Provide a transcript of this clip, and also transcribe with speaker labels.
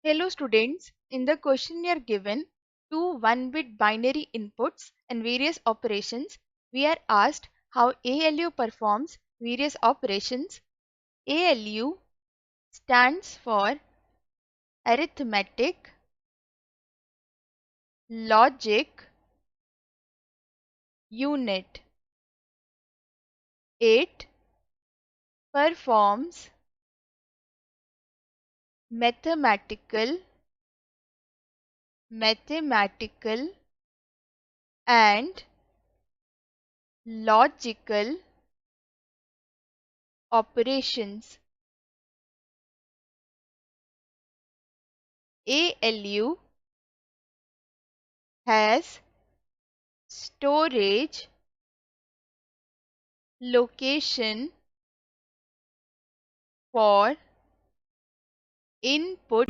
Speaker 1: Hello students, in the questionnaire given two 1-bit binary inputs and various operations, we are asked how ALU performs various operations. ALU stands for Arithmetic, Logic, Unit. It performs mathematical, and logical operations. ALU has storage, location for input